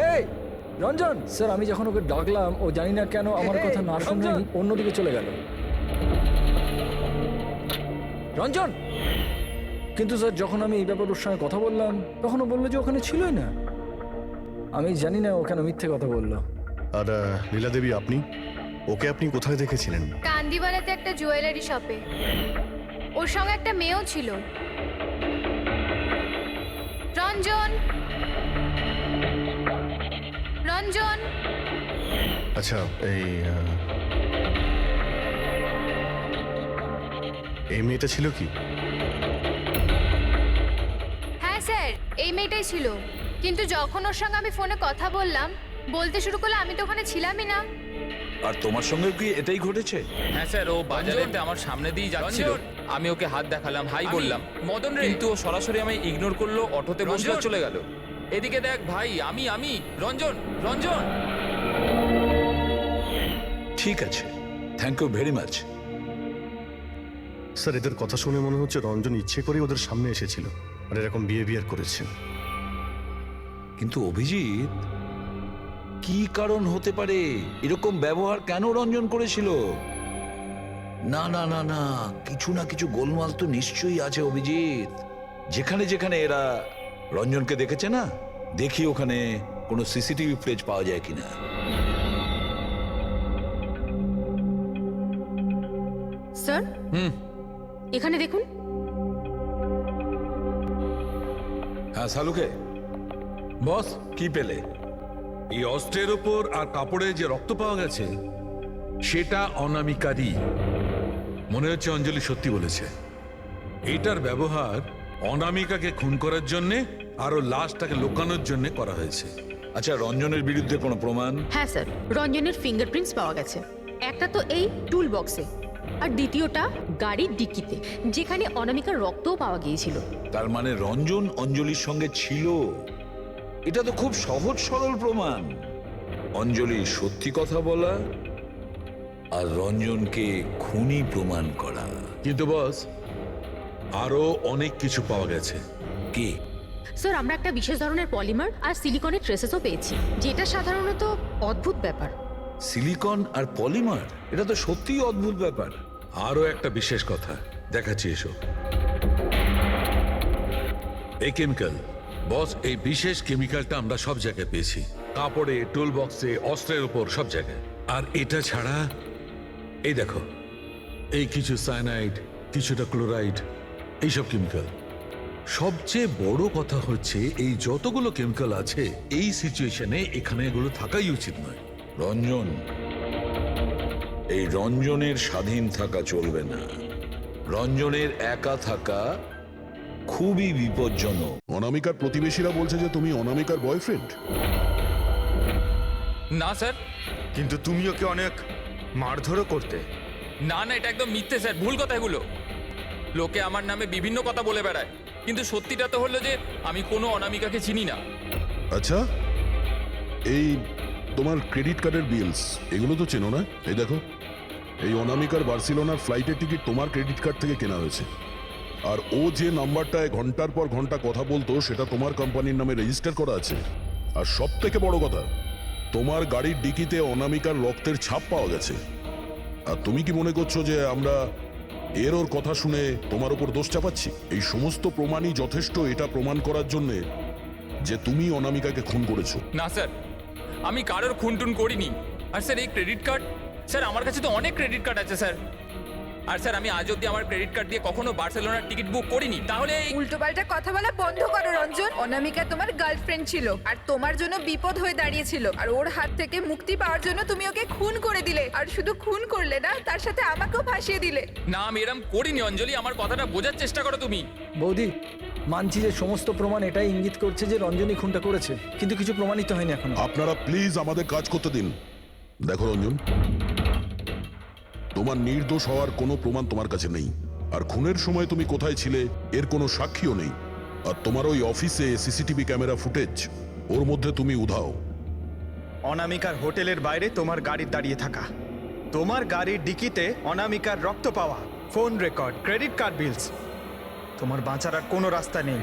এই রঞ্জন! স্যার আমি যখন ওকে ডাকলাম ও জানি না কেন আমার কথা না শুনে অন্যদিকে চলে গেল। রঞ্জন! কিন্তু স্যার যখন আমি এই ব্যাপারে ওর সঙ্গে কথা বললাম তখন ও বললো যে ওখানে ছিলই না। আমি জানি না ওখানে মিথ্যে কথা বললো। আর লীলা দেবী, আপনি ওকে আপনি কোথায় দেখেছিলেন? কান্দিওয়ালাতে একটা জুয়েলারি শপে। ওর সঙ্গে একটা মেয়েও ছিল। রঞ্জন, রঞ্জন! আচ্ছা, এই মেয়েটা ছিল কি? হ্যাঁ স্যার, এই মেয়েটাই ছিল। কিন্তু যখন ওর সঙ্গে আমি ফোনে কথা বললাম, বলতে শুরু করলো আমি তো ওখানে ছিলামই না। আর তোমার সঙ্গে কি এটাই ঘটেছে? হ্যাঁ স্যার, ও বাজারেতে আমার সামনে দিয়ে যাচ্ছিল, আমি ওকে হাত দেখালাম, হাই বললাম, মদন রে, কিন্তু ও সরাসরি আমায় ইগনোর করলো, অটোতে বসলো, চলে গেল। এদিকে দেখ ভাই, আমি রঞ্জন, রঞ্জন! ঠিক আছে, thank you very much. Sir এদের কথা শুনে মনে হচ্ছে রঞ্জন ইচ্ছে করে ওদের সামনে এসেছিল আর এরকম বিহেভিয়ার করেছে। কিন্তু অভিজিৎ, কি কারণ হতে পারে? এরকম ব্যবহার কেন রঞ্জন করেছিল? না না না না, কিছু না কিছু গোলমাল তো নিশ্চয়ই আছে অভিজিৎ। যেখানে যেখানে এরা রঞ্জনকে দেখেছে না, দেখি ওখানে কোনো সিসিটিভি ফুটেজ পাওয়া যায় কিনা। স্যার এখানে দেখুন। হ্যাঁ সালুকে বস, কি পেলে? এই অস্ত্রের ওপর আর কাপড়ে যে রক্ত পাওয়া গেছে সেটা অনামিকারই। মনে হচ্ছে অঞ্জলি সত্যি বলেছে। এটার ব্যবহার অনামিকাকে খুন করার জন্যে আর ওর লাশটাকে লুকানোর জন্য করা হয়েছে। আচ্ছা, রঞ্জনের বিরুদ্ধে কোনো প্রমাণ? হ্যাঁ স্যার, রঞ্জনের ফিঙ্গারপ্রিন্টস পাওয়া গেছে। একটা তো এই টুল বক্সে, আর দ্বিতীয়টা গাড়ির ডিক্কিতে, যেখানে অনামিকার রক্তও পাওয়া গিয়েছিল। তার মানে রঞ্জন অঞ্জলির সঙ্গে ছিল। এটা তো খুব সহজ সরল প্রমাণ। অঞ্জলি সত্যি কথা বলা আর রঞ্জনকে খুনি প্রমাণ করা। কিন্তু বস, আরো অনেক কিছু পাওয়া গেছে। কি? স্যার, আমরা একটা বিশেষ ধরনের পলিমার আর সিলিকনের ট্রেসেসও পেয়েছি, যেটা সাধারণত অদ্ভুত ব্যাপার। সিলিকন আর পলিমার, এটা তো সত্যিই অদ্ভুত ব্যাপার। আরো একটা বিশেষ কথা দেখাচ্ছি, এসো। এই কেমিক্যাল বস, এই বিশেষ কেমিক্যালটা আমরা সব জায়গায় পেয়েছি, কাপড়ে, টুল বক্সে, অস্ত্রের উপর, সব জায়গায়। আর এটা ছাড়া এই দেখো, এই কিছু সায়ানাইড, কিছুটা ক্লোরাইড, এইসব কেমিক্যাল। সবচেয়ে বড় কথা হচ্ছে এই যতগুলো কেমিক্যাল আছে এই সিচুয়েশনে এখানে এগুলো থাকাই উচিত নয়। রঞ্জন, এই রঞ্জনের স্বাধীন থাকা চলবে না। রঞ্জনের একা থাকা খুবই বিপজ্জনক। অনামিকার প্রতিবেশীরা বলছে যে তুমি অনামিকার বয়ফ্রেন্ড। না স্যার, কিন্তু তুমি ওকে অনেক মারধরও করতে। না না, এটা একদম মিথ্যে স্যার, ভুল কথা এগুলো। লোকে আমার নামে বিভিন্ন কথা বলে বেড়ায়, কিন্তু সত্যিটা তো হলো যে আমি কোনো অনামিকাকে চিনি না। আচ্ছা, এই তোমার ক্রেডিট কার্ডের বিলস এগুলো তো চেনো না? এই দেখো, এই অনামিকার বার্সেলোনার ফ্লাইটের টিকিট তোমার ক্রেডিট কার্ড থেকে কেনা হয়েছে। আর ও যে নাম্বারটায় ঘন্টার পর ঘন্টা কথা বলতো সেটা তোমার কোম্পানির নামে রেজিস্টার করা আছে। আর সব থেকে বড় কথা, তোমার গাড়ির ডিকিতে অনামিকার রক্তের ছাপ পাওয়া গেছে। আর তুমি কি মনে করছো যে আমরা ওর কথা শুনে তোমার উপর দোষ চাপাচ্ছি? এই সমস্ত প্রমাণই যথেষ্ট এটা প্রমাণ করার জন্যে যে তুমি অনামিকাকে খুন করেছো। না স্যার, আমি কারোর খুনটুন করিনি। আর স্যার, এই ক্রেডিট কার্ড, স্যার আমার কাছে তো অনেক ক্রেডিট কার্ড আছে স্যার। আর স্যার, আমি আজ অব্দি আমার ক্রেডিট কার্ড দিয়ে কখনো বার্সেলোনার টিকিট বুক করিনি। তাহলে উল্টোপাল্টা কথা বলা বন্ধ করো রঞ্জন। অনামিকা তোমার গার্লফ্রেন্ড ছিল আর তোমার জন্য বিপদ হয়ে দাঁড়িয়েছিল, আর ওর হাত থেকে মুক্তি পাওয়ার জন্য তুমি ওকে খুন করে দিলে। আর শুধু খুন করলে না, তার সাথে আমাকেও ফাঁসিয়ে দিলে। না, আমি এরম করিনি অঞ্জলি, আমার কথাটা বোঝার চেষ্টা করো তুমি। বৌদি, মানছি যে সমস্ত প্রমাণ এটাই ইঙ্গিত করছে যে রঞ্জনী খুনটা করেছে, কিন্তু কিছু প্রমাণিত হয়নি এখনো। আপনারা প্লিজ আমাদের কাজ করতে দিন। দেখো রঞ্জন, তোমার নির্দোষ হওয়ার কোনো প্রমাণ তোমার কাছে নেই। আর খুনের সময় তুমি কোথায় ছিলে এর কোনো সাক্ষীও নেই। আর তোমার ওই অফিসে সিসিটিভি ক্যামেরা ফুটেজ, ওর মধ্যে তুমি উধাও। অনামিকার হোটেলের বাইরে তোমার গাড়ির দাঁড়িয়ে থাকা, তোমার গাড়ির ডিকিতে অনামিকার রক্ত পাওয়া, ফোন রেকর্ড, ক্রেডিট কার্ড বিলস। তোমার বাঁচার আর কোনো রাস্তা নেই।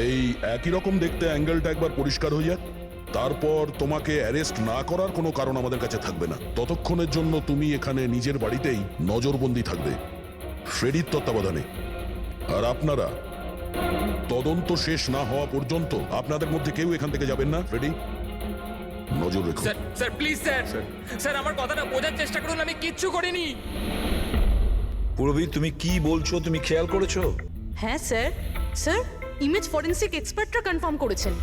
এই একই রকম দেখতে অ্যাঙ্গেলটা একবার পরিষ্কার হয়ে যাক, তারপর তোমাকে অ্যারেস্ট না করার কোনো কারণ আমাদের কাছে থাকবে না। ততক্ষণের জন্য তুমি এখানে নিজের বাড়িতেই নজরবন্দি থাকবে, ফ্রেডির তত্ত্বাবধানে। আর আপনারা তদন্ত শেষ না হওয়া পর্যন্ত আপনাদের মধ্যে কেউ এখান থেকে যাবেন না। ফ্রেডি, নজর রেখো। Sir, sir please sir, sir আমার কথাটা বোঝার চেষ্টা করুন, আমি কিচ্ছু করিনি। পূরবী, তুমি কি বলছো তুমি খেয়াল করেছো? হ্যাঁ স্যার, স্যার ইমেজ ফরেন্সিক এক্সপার্টরা কনফার্ম করেছেন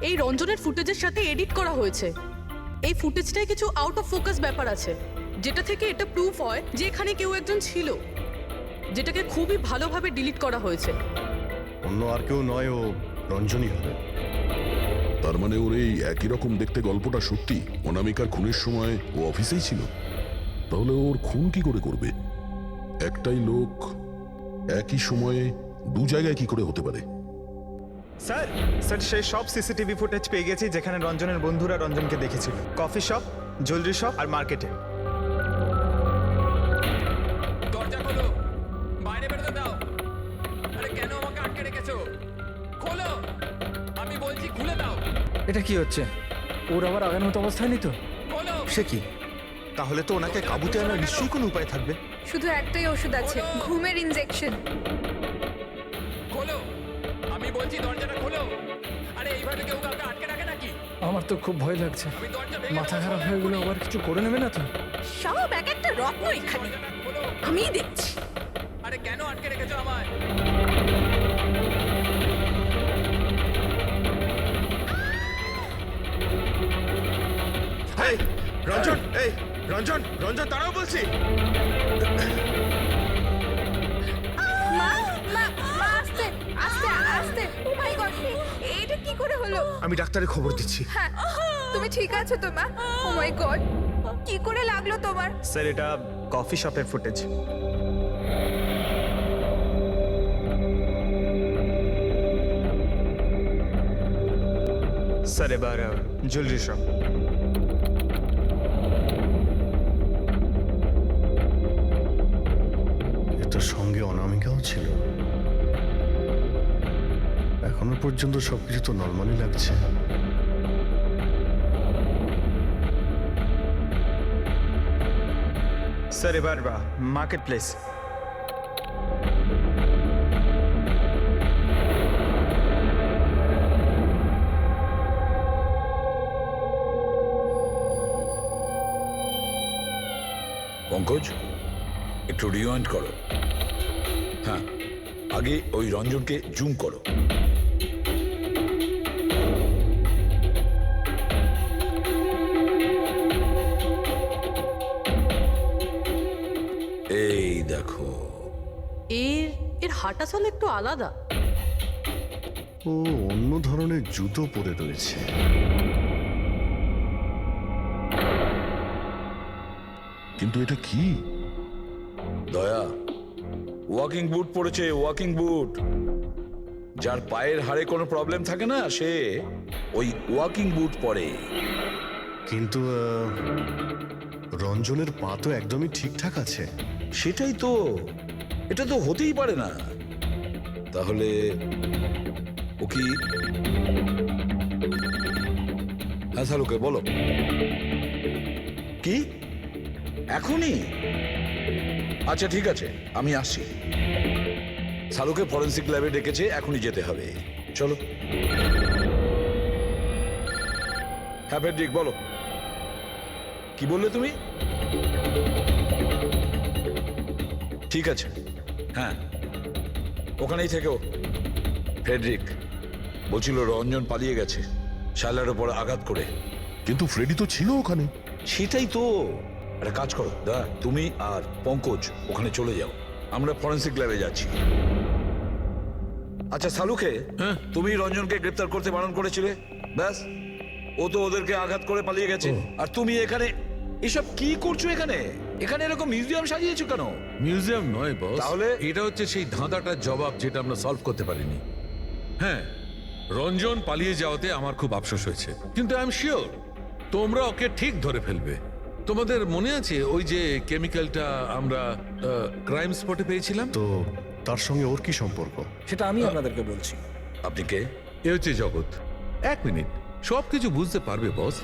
এই রঞ্জনের ফুটেজের সাথে এডিট করা হয়েছে। এই ফুটেজটায় কিছু আউট অফ ফোকাস ব্যাপার আছে, যেটা থেকে এটা প্রুফ হয় যে এখানে কেউ একজন ছিল, যেটাকে খুবই ভালোভাবে ডিলিট করা হয়েছে। অন্য আর কেউ নয়, ও রঞ্জনই হবে। তার মানে ওর এই একই রকম দেখতে গল্পটা সত্যি। অনামিকার খুনের সময় ও অফিসেই ছিল। তাহলে ওর খুন কি করে করবে? একটাই লোক একই সময়ে দু জায়গায় কি করে হতে পারে? স্যার, স্যার সেই সব সিসিটিভি ফুটেজ পেয়ে গেছি যেখানে রঞ্জনের বন্ধুরা রঞ্জনকে দেখেছিল। কফি শপ, জুয়েলারি শপ আর মার্কেটে। দরজা খোলো, বাইরে বেরোতে দাও। আরে কেন আমাকে আটকে রেখেছো? খোলো, আমি বলছি খুলে দাও। এটা কি হচ্ছে? ওর আবার আগের মতো অবস্থায় নেই তো? খোলো। সে কি? তাহলে তো ওনাকে কাবুতে আনার নিশ্চয়ই কোনো উপায় থাকবে। শুধু একটাই ওষুধ আছে, ঘুমের ইনজেকশন। খোলো, আমি বলছি দরজাটা খোলো। এখানে কেউ কাউকে আটকে রাখে নাকি? আমার তো খুব ভয় লাগছে, আমি দরজা ভেঙে মাথা বসবো। খারাপ হয়ে গেলে আবার কিছু করে নেবে না তো? সব এক একটা রত্ন এখানে, দরজাটা খোলো। আমি দেখছি। আরে কেন আটকে রেখেছো আমায়? এই রঞ্জন, এই রঞ্জন, রঞ্জন দাঁড়াও বলছি। মা মা মা আস্তে আস্তে আস্তে, ও মাই গড, এইটা কি করে হলো? আমি ডাক্তারের খবর দিচ্ছি। হ্যাঁ, তুমি ঠিক আছো তো মা? ও মাই গড, কি করে লাগলো তোমার? স্যার এটা কফি শপের ফুটেজ। স্যার এবার জুয়েলারি শপ। এটার সঙ্গে অনামিকাও ছিল। এখনো পর্যন্ত সবকিছু তো নর্মালি লাগছে। স্যার এবার মার্কেট প্লেস। পঙ্কজ, একটু রিওয়াইন্ড করো। হ্যাঁ, আগে ওই রঞ্জনকে জুম করো। এই দেখো, এর এর হাঁটা চল একটু আলাদা। ও অন্য ধরনের জুতো পরে রয়েছে। কিন্তু এটা কি? দয়া ওয়াকিং বুট পরেছে, ওয়াকিং বুট। যার পায়ের হাড়ে কোনো প্রবলেম থাকে না, সে ওই ওয়াকিং বুট পরে। কিন্তু রঞ্জনের পা তো একদমই ঠিকঠাক আছে। সেটাই তো, এটা তো হতেই পারে না। তাহলে ও কি? হ্যাঁ শালুকে বলো, কি এখনই? আচ্ছা ঠিক আছে, আমি আসছি। শালুকে ফরেন্সিক ল্যাবে ডেকেছে, এখনই যেতে হবে। চলো। হ্যাঁ ফেডরিক বলো, কি বললে তুমি? ঠিক আছে, হ্যাঁ ওখানেই থেকো। ফ্রেডরিক বলছিল রঞ্জন পালিয়ে গেছে শালার উপর আঘাত করে। কিন্তু ফ্রেডি তো ছিল ওখানে। সেটাই তো। একটা কাজ করো দা, তুমি আর পঙ্কজ ওখানে চলে যাও, আমরা ফরেন্সিক ল্যাবে যাচ্ছি। আচ্ছা শালুকে, তুমি রঞ্জনকে গ্রেপ্তার করতে বারণ করেছিলে, ব্যাস ও তো ওদেরকে আঘাত করে পালিয়ে গেছে। আর তুমি এখানে এসব কি করছো? এখানে এখানে এরকম মিউজিয়াম সাজিয়েছো কেন? মিউজিয়াম নয় বস, তাহলে? এটা হচ্ছে সেই ধাঁধাটার জবাব যেটা আমরা সলভ করতে পারিনি। হ্যাঁ, রঞ্জন পালিয়ে যাওয়াতে আমার খুব আফসোস হয়েছে, কিন্তু আই এম শিওর তোমরা ওকে ঠিক ধরে ফেলবে। তোমাদের মনে আছে ওই যে কেমিক্যালটা আমরা ক্রাইম স্পটে পেয়েছিলাম? তো তার সঙ্গে ওর কি সম্পর্ক? সেটা আমি আপনাদেরকে বলছি। আপনি কে? এ হচ্ছে জগৎ। এক মিনিট, সবকিছু বুঝতে পারবে বস।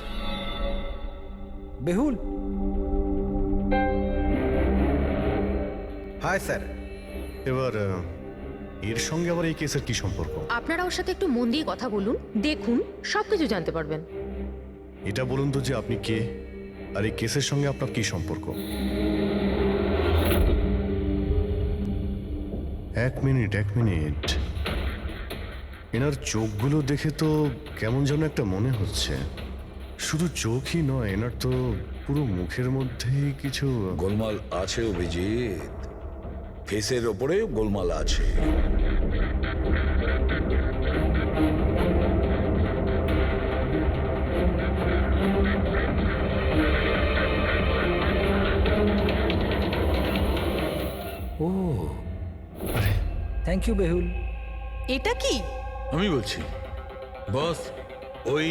বেহুল, হাই স্যার। এবার এর সঙ্গে আবার এই কেসের কি সম্পর্ক? আপনারা ওর সাথে একটু মন দিয়ে কথা বলুন, দেখুন সবকিছু জানতে পারবেন। এটা বলুন তো যে আপনি কে, আর এই কেসের সঙ্গে আপনার কি সম্পর্ক? এক মিনিট। এনার চোখগুলো দেখে তো কেমন যেন একটা মনে হচ্ছে। শুধু চোখই নয়, এনার তো পুরো মুখের মধ্যেই কিছু গোলমাল আছে অভিজিৎ, ফেসের ওপরে গোলমাল আছে। ও থ্যাংক ইউ বেহুল। এটা কি? আমি বলছি বস, ওই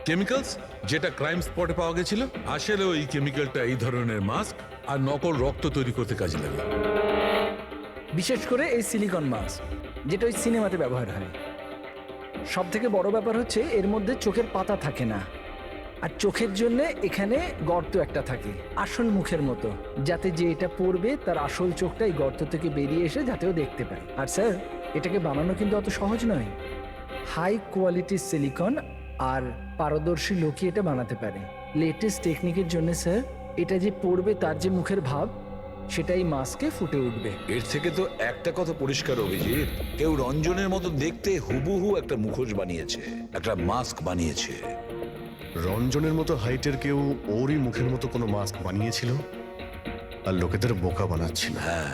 কেমিক্যালস যেটা ক্রাইম স্পটে পাওয়া গেছিল, আসলে ওই কেমিক্যালটা এই ধরনের মাস্ক আর নকল রক্ত তৈরি করতে কাজে লাগে। বিশেষ করে এই সিলিকন মাস্ক, যেটা ওই সিনেমাতে ব্যবহার হয়। সব থেকে বড় ব্যাপার হচ্ছে এর মধ্যে চোখের পাতা থাকে না, আর চোখের জন্য এখানে গর্ত একটা থাকে আসল মুখের মতো, যাতে যে এটা পড়বে তার আসল চোখটা এই গর্ত থেকে বেরিয়ে এসে যাতে ও দেখতে পায়। আর স্যার, এটাকে বানানো কিন্তু অত সহজ নয়। হাই কোয়ালিটির সিলিকন আর পারদর্শী লোকই এটা বানাতে পারে। লেটেস্ট টেকনিকের জন্য স্যার এটা যে পড়বে তার যে মুখের ভাব সেটাই মাস্কে ফুটে উঠবে। এর থেকে তো একটা কথা পরিষ্কার অভিজিৎ, কেউ রঞ্জনের মতো দেখতে হুবহু একটা মুখোশ বানিয়েছে, একটা মাস্ক বানিয়েছে। রঞ্জনের মতো হাইটের কেউ ওরই মুখের মতো কোনো মাস্ক বানিয়েছিল আর লোকেদের বোকা বানাচ্ছিল। হ্যাঁ,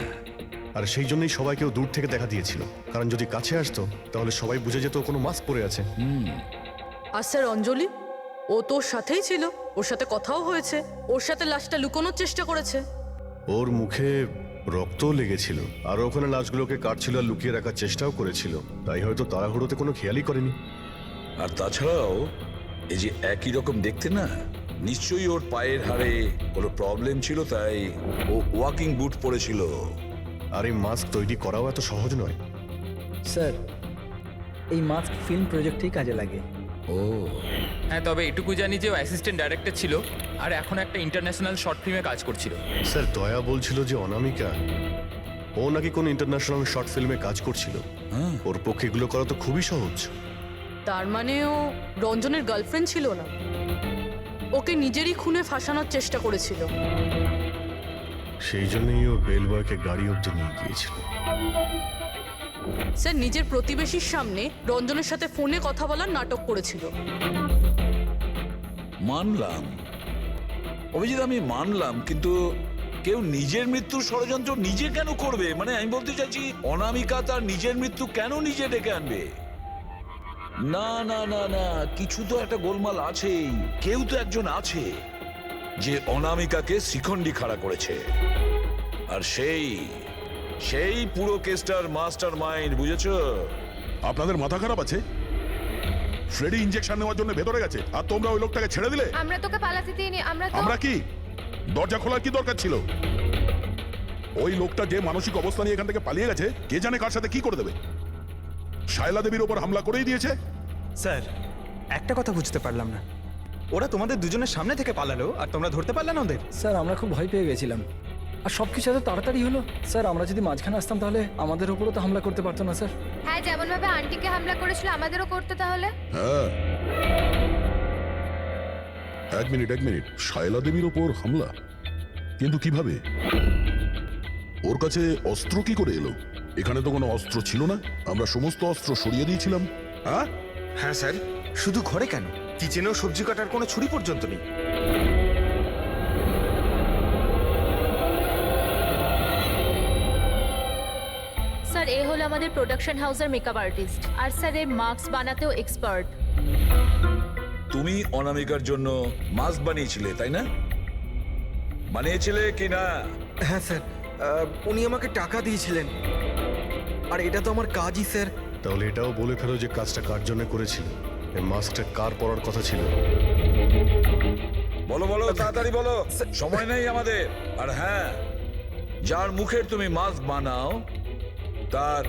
আর সেই জন্যই সবাইকেও দূর থেকে দেখা দিয়েছিল, কারণ যদি কাছে আসতো তাহলে সবাই বুঝে যেত ও কোনো মাস্ক পরে আছে। আর স্যার অঞ্জলি, ও তোর সাথেই ছিল, ওর সাথে কথাও হয়েছে, ওর সাথে লাশটা লুকোনোর চেষ্টা করেছে। ওর মুখে রক্তও লেগেছিল আর ওখানে লাশগুলোকে কাটছিল আর লুকিয়ে রাখার চেষ্টাও করেছিল, তাই হয়তো তাড়াহুড়োতে কোনো খেয়ালই করেনি। আর তাছাড়াও এই যে একই রকম দেখতে না, নিশ্চয়ই ওর পায়ের হাড়ে কোনো প্রবলেম ছিল, তাই ও ওয়াকিং বুট পরেছিল। আর এই মাস্ক তৈরি করাও এত সহজ নয়। স্যার এই মাস্ক ফিল্ম প্রজেক্টেই কাজে লাগে। ও হ্যাঁ, তবে এটুকু জানি যে ও অ্যাসিস্ট্যান্ট ডাইরেক্টর ছিল আর এখন একটা ইন্টারন্যাশনাল শর্ট ফিল্মে কাজ করছিল। স্যার দয়া বলছিল যে অনামিকা ও নাকি কোন ইন্টারন্যাশনাল শর্ট ফিল্মে কাজ করছিল। ওর পক্ষে এগুলো করা তো খুবই সহজ। তার মানে ও রঞ্জনের গার্লফ্রেন্ড ছিল না, ওকে নিজেরই খুনে ফাঁসানোর চেষ্টা করেছিল। সেই জন্যই ও বেলবয়কে গাড়ি অব্দি নিয়ে গিয়েছিল। স্যার নিজের প্রতিবেশীর সামনে রঞ্জনের সাথে ফোনে কথা বলার নাটক করেছিল। মানলাম অভিজিৎ, আমি মানলাম, কিন্তু কেউ নিজের মৃত্যুর ষড়যন্ত্র নিজে কেন করবে? মানে আমি বলতে চাইছি, অনামিকা তার নিজের মৃত্যু কেন নিজে ডেকে আনবে? না না না না, কিছু তো একটা গোলমাল আছেই। কেউ তো একজন আছে যে অনামিকাকে শিখণ্ডি খাড়া করেছে, আর সেই পুরো কেসটার মাস্টার মাইন্ড, বুঝেছো? আপনাদের মাথা খারাপ আছে? ফ্রেডি ইনজেকশন নেওয়ার জন্য ভেতরে গেছে আর তোমরা ওই লোকটাকে ছেড়ে দিলে। আমরা তোকে পালাতে দিইনি, আমরা কি দরজা খোলার কি দরকার ছিল? ওই লোকটা যে মানসিক অবস্থা নিয়ে এখান থেকে পালিয়ে গেছে, কে জানে কার সাথে কি করে দেবে। শায়লা দেবীর ওপর হামলা করেই দিয়েছে। স্যার একটা কথা বুঝতে পারলাম না, ওরা তোমাদের দুজনের সামনে থেকে পালালো আর তোমরা ধরতে পারলে না ওদের? স্যার আমরা খুব ভয় পেয়ে গেছিলাম আর সব কিছু এত তাড়াতাড়ি হলো। স্যার আমরা যদি মাঝখানে আসতাম তাহলে আমাদের উপরও তো হামলা করতে পারতো না স্যার। হ্যাঁ, যেমন ভাবে আন্টিকে হামলা করেছিল আমাদেরও করতে তাহলে। হ্যাঁ, এক মিনিট শায়লা দেবীর ওপর হামলা, কিন্তু কিভাবে? ওর কাছে অস্ত্র কি করে এলো? এখানে তো কোনো অস্ত্র ছিল না, আমরা সমস্ত অস্ত্র সরিয়ে দিয়েছিলাম। হ্যাঁ হ্যাঁ স্যার, শুধু ঘরে কেন, কিচেনেও সবজি কাটার কোনো ছুরি পর্যন্ত নেই। স্যার এ হলো আমাদের প্রোডাকশন হাউসের মেকআপ আর্টিস্ট, আর স্যার এ মাস্ক বানাতেও এক্সপার্ট। তুমি অনামিকার জন্য মাস্ক বানিয়েছিলে, তাই না? বানিয়েছিলে কি না? হ্যাঁ স্যার, উনি আমাকে টাকা দিয়েছিলেন, আর এটা তো আমার কাজই স্যার। তাহলে এটাও বলে ফেলো যে কাজটা কার জন্য করেছিল, এই মাস্কটা কার পরার কথা ছিল। বলো বলো, তাড়াতাড়ি বলো, সময় নেই আমাদের। আর হ্যাঁ, যার মুখের তুমি মাস্ক বানাও তার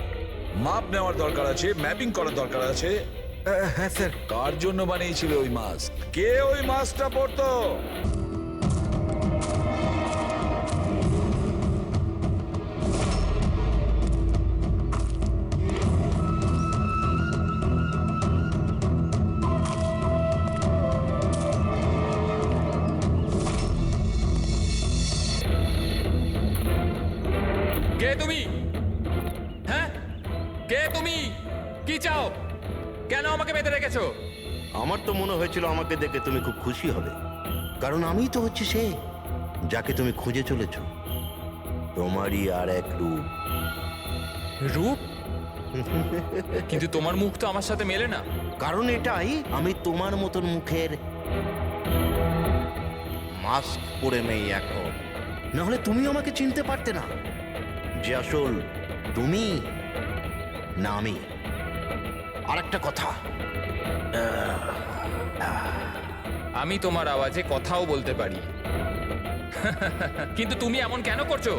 মাপ নেওয়ার দরকার আছে, ম্যাপিং করার দরকার আছে। হ্যাঁ স্যার। কার জন্য বানিয়েছিল ওই মাস্ক? কে ওই মাস্কটা পরতো? কে তুমি? হ্যাঁ, কে তুমি? কি চাও? কেন আমাকে বেঁধে রেখেছো? আমার তো মনে হয়েছিল আমাকে দেখে তুমি খুব খুশি হবে, কারণ আমিই তো হচ্ছি সে যাকে তুমি খুঁজে চলেছ। তোমারই আর এক রূপ। রূপ? কিন্তু তোমার মুখ তো আমার সাথে মেলে না। কারণ এটাই, আমি তোমার মতন মুখের মাস্ক পরে নেই এখন, নাহলে তুমি আমাকে চিনতে পারতে না যে আসল তুমি না আমি। আর একটা কথা, আমি তোমার আওয়াজে কথাও বলতে পারি। কিন্তু তুমি এমন কেন করছো?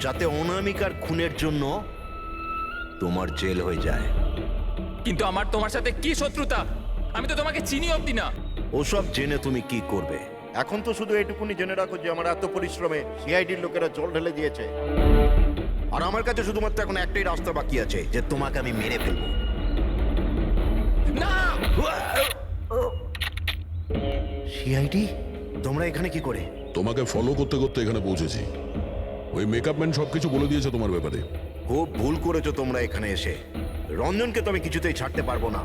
যাতে অনামিকার খুনের জন্য তোমার জেল হয়ে যায়। কিন্তু আমার তোমার সাথে কি শত্রুতা? আমি তো তোমাকে চিনি অব্দি না। ওসব জেনে তুমি কি করবে? এখন তো শুধু এটুকুনি জেনে রাখো যে আমার এত পরিশ্রমে সিআইডির লোকেরা জল ঢেলে দিয়েছে, আর আমার কাছে শুধুমাত্র এখন একটাই রাস্তা বাকি আছে, যে তোমাকে আমি মেরে ফেলবো। সিআইডি, তোমরা এখানে কি করে? তোমাকে ফলো করতে করতে এখানে পৌঁছেছি। ওই মেকআপ ম্যান সবকিছু বলে দিয়েছে তোমার ব্যাপারে। খুব ভুল করেছো তোমরা এখানে এসে। রঞ্জনকে তো আমি কিছুতেই ছাড়তে পারবো না,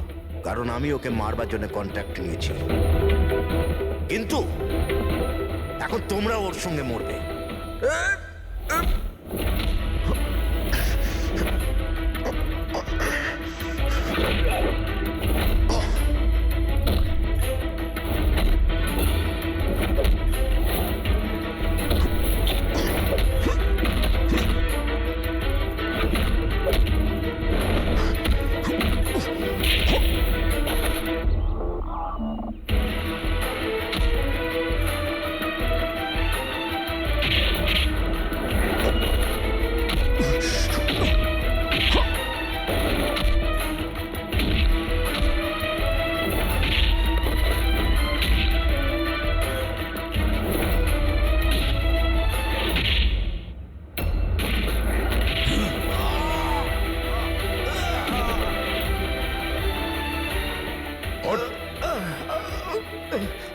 কারণ আমি ওকে মারবার জন্য কন্ট্যাক্ট নিয়েছি। কিন্তু এখন তোমরা ওর সঙ্গে মরবে।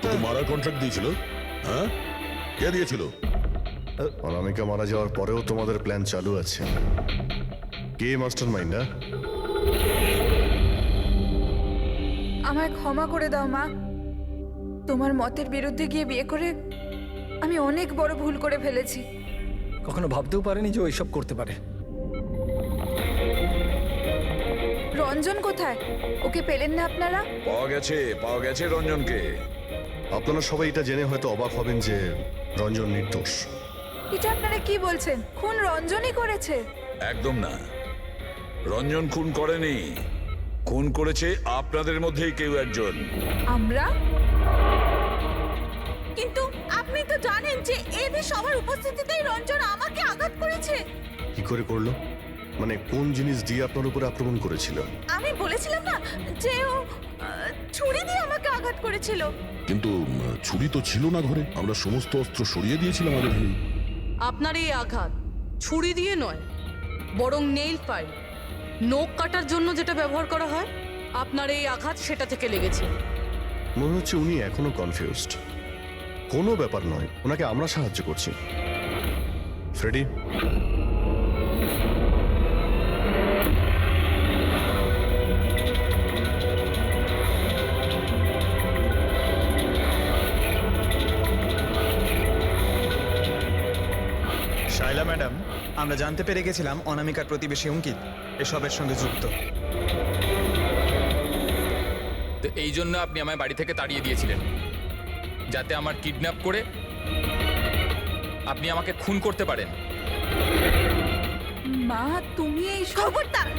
তোকে মারার কন্ট্রাক্ট দিয়েছিল? হ্যাঁ, কে দিয়েছিল? অনামিকা মারা যাওয়ার পরেও তোমাদের প্ল্যান চালু আছে। কে মাস্টার মাইন্ড? আমায় ক্ষমা করে দাও মা। তোমার মতের বিরুদ্ধে গিয়ে বিয়ে করে আমি অনেক বড় ভুল করে ফেলেছি। কখনো ভাবতেও পারেনি যে ও এসব করতে পারে। রঞ্জন কোথায়? ওকে পেলেন না আপনারা? পাওয়া গেছে রঞ্জনকে। আপনারা সবাই এটা জেনে হয়তো অবাক হবেন যে রঞ্জন নির্দোষ। এটা আপনারা কি বলছেন? খুন রঞ্জনই করেছে? একদম না, রঞ্জন খুন করেনি। খুন করেছে আপনাদের মধ্যেই কেউ একজন। আমরা? কিন্তু আপনি তো জানেন যে এদের সবার উপস্থিতিতেই রঞ্জন আমাকে আঘাত করেছে। কি করে করলো? মানে কোন জিনিস দিয়ে আপনার উপরে আক্রমণ করেছিল? আমি বলেছিলাম না যে ও ছুরি দিয়ে আমাকে আঘাত করেছিল। কিন্তু ছুরি তো ছিল না ঘরে, আমরা সমস্ত অস্ত্র সরিয়ে দিয়েছিলাম আগে থেকেই। আপনার এই আঘাত ছুরি দিয়ে নয়, বরং নেইল ফাইল, নখ কাটার জন্য যেটা ব্যবহার করা হয়, আপনার এই আঘাত সেটা থেকে লেগেছে। মনে হচ্ছে উনি এখনো কনফিউজড। কোনো ব্যাপার নয়, ওনাকে আমরা সাহায্য করছি। ফ্রেডি, শাইলা ম্যাডাম, আমরা জানতে পেরে গেছিলাম অনামিকার প্রতিবেশী অঙ্কিত এসবের সঙ্গে যুক্ত। তো এই জন্য আপনি আমায় বাড়ি থেকে তাড়িয়ে দিয়েছিলেন, যাতে আমার কিডন্যাপ করে আপনি আমাকে খুন করতে পারেন। মা, তুমি এই খবরদার,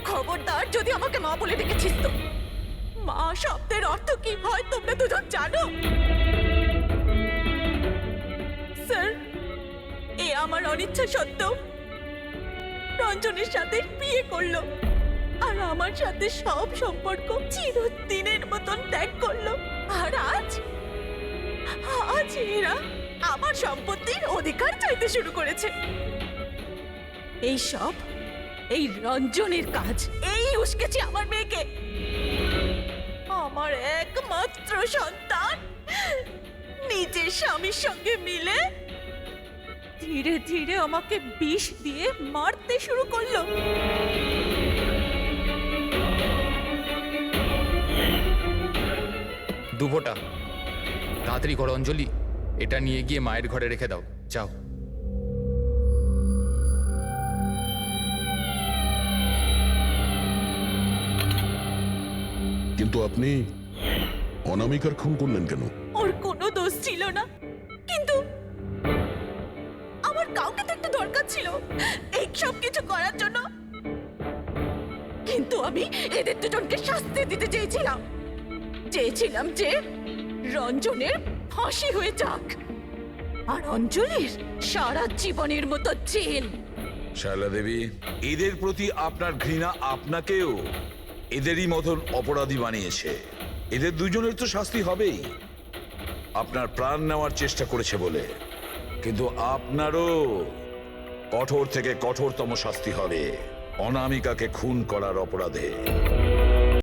খবরদার যদি আমাকে মা বলে ডেকেছিস তো। মা শব্দের অর্থ কি হয় তোমরা দুজন জানো? স্যার, এ আমার অনিচ্ছা সত্ত্বেও রঞ্জনের সাথে বিয়ে করলো আর আমার সাথে সব সম্পর্ক চিরদিনের মতন ত্যাগ করলো। আর আজ এরা আমার সম্পত্তির অধিকার চাইতে শুরু করেছে। এই সব এই রঞ্জনের কাজ। এই উস্কেছে আমার মেয়েকে, আমার একমাত্র সন্তান, নিজের স্বামীর সঙ্গে মিলে ধীরে ধীরে আমাকে বিষ দিয়ে মারতে শুরু করলো। দুভোটা তাড়াতাড়ি করো অঞ্জলি, এটা নিয়ে গিয়ে মায়ের ঘরে রেখে দাও, যাও। কিন্তু আপনি অনামিকার খুন করলেন কেন? ওর কোনো দোষ ছিল না, কিন্তু আমার কাউকে তো একটা দরকার ছিল এই সব কিছু করার জন্য। কিন্তু আমি এদের দুজনকে শাস্তি দিতে চেয়েছিলাম যে রঞ্জনের ফাঁসি হয়ে যাক আর অঞ্জলির সারা জীবনের মতো জেল। শায়লা দেবী, এদের প্রতি আপনার ঘৃণা আপনাকেও এদেরই মতন অপরাধী বানিয়েছে। এদের দুজনের তো শাস্তি হবেই, আপনার প্রাণ নেওয়ার চেষ্টা করেছে বলে। কিন্তু আপনারও কঠোর থেকে কঠোরতম শাস্তি হবে অনামিকাকে খুন করার অপরাধে।